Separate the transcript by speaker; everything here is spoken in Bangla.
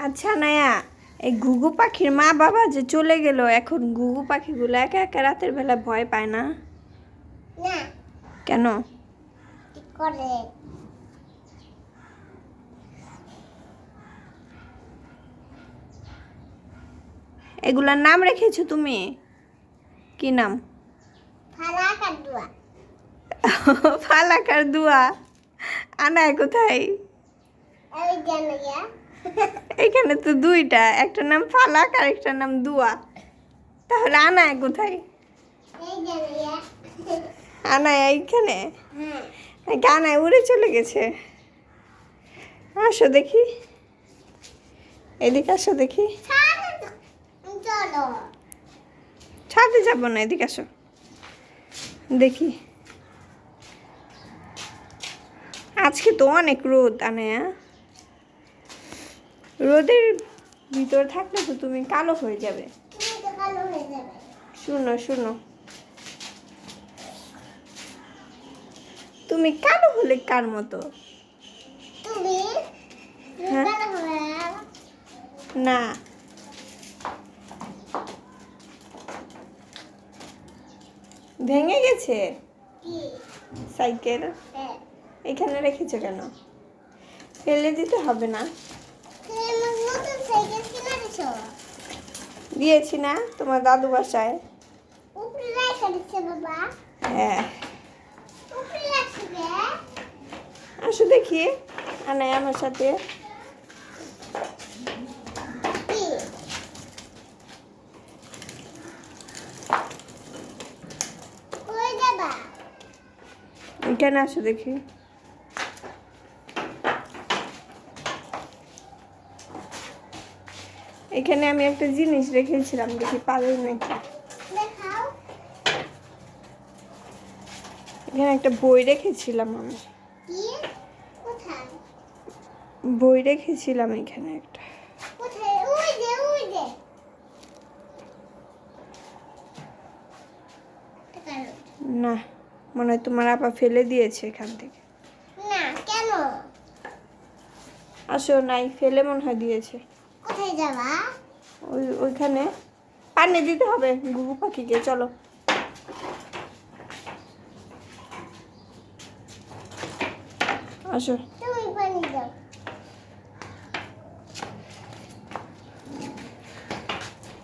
Speaker 1: আচ্ছা নায়া, এই ঘুঘু পাখির মা বাবা যে চলে গেল, এখন ঘুঘু পাখিগুলো একা একা রাতের বেলা ভয় পায় না?
Speaker 2: না।
Speaker 1: কেন?
Speaker 2: কি করে?
Speaker 1: এগুলার নাম রেখেছো তুমি? কি নাম?
Speaker 2: ফালাক আর দোয়া।
Speaker 1: ফালাক আর দুয়া। আনায় কোথায়?
Speaker 2: এই জানো ইয়া।
Speaker 1: এখানে তো দুইটা, একটা নাম ফালাক আর একটা নাম দুয়া। তাহলে আনায় কোথায়?
Speaker 2: এই জানো ইয়া।
Speaker 1: আনায় এইখানে?
Speaker 2: হ্যাঁ।
Speaker 1: আনায় উড়ে চলে গেছে। আসো দেখি, এদিকে আসো দেখি।
Speaker 2: চলো।
Speaker 1: ছাদে যাবো না, এদিকে আসো দেখি। আজকে তো অনেক রোদ আনায়া। রোদের ভিতর থাকলে তো তুমি কালো হয়ে যাবে।
Speaker 2: তুমি তো কালো হয়ে যাবে।
Speaker 1: শুনো শুনো, তুমি কালো হলে কার মতো?
Speaker 2: তুমি
Speaker 1: হ্যাঁ?
Speaker 2: কালো হবে।
Speaker 1: না, ভেঙে গেছে
Speaker 2: কি?
Speaker 1: সাইকেল।
Speaker 2: হ্যাঁ।
Speaker 1: এখানে রেখেছো কেন? ফেলে দিতে হবে না।
Speaker 2: তুমি আমার নতুন সাইকেল কিনে দিছো।
Speaker 1: দিয়েছি না তোমার দাদু বাসায়?
Speaker 2: উপরে রাখা দিচ্ছে বাবা।
Speaker 1: হ্যাঁ,
Speaker 2: উপরে রাখবে।
Speaker 1: আসো দেখি আনাই আমার সাথে।
Speaker 2: কি? কই যাবা?
Speaker 1: এখানে আসো দেখি। এখানে আমি একটা জিনিস রেখেছিলাম, দেখি পাবে নাকি।
Speaker 2: দেখাও।
Speaker 1: এখানে একটা বই রেখেছিলাম আমি।
Speaker 2: কি? কোথায়?
Speaker 1: বই রেখেছিলাম এখানে একটা।
Speaker 2: কোথায়? ওই যে ওই যে। দেখাও।
Speaker 1: না, মনে হয় তোমার আপা ফেলে দিয়েছে এখান থেকে।
Speaker 2: না, কেন?
Speaker 1: আসো, নাই, ফেলে মনে হয় দিয়েছে।
Speaker 2: কোথায় যাবা?
Speaker 1: ওইখানে পানি দিতে হবে ঘুঘু পাখিকে, চলো। আসো।
Speaker 2: তুমি পানি দাও।